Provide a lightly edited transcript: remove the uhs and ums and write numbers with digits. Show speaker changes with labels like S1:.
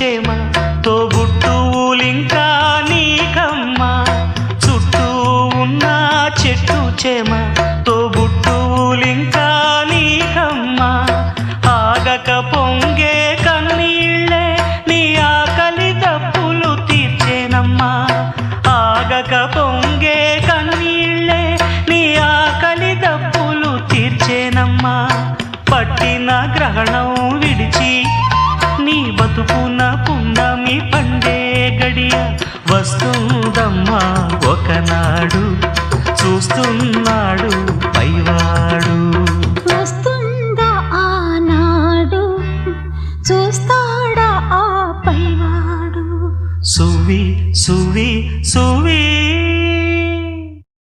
S1: చేమ తోబుట్టువులింకా నీకమ్మా చుట్టూ ఉన్న చెట్టు చేమ తోబుట్టువులింకా నీకమ్మా ఆగక పొంగే కన్నీళ్ళే నీ ఆకలి దప్పులు తీర్చేనమ్మా ఆగక పొంగే కన్నీళ్ళే నీ ఆకలి దప్పులు తీర్చేనమ్మా పట్టిన గ్రహణం విడిచి నీ బతుకున పున్నమి పండే గడియ వస్తుందమ్మా ఒకనాడు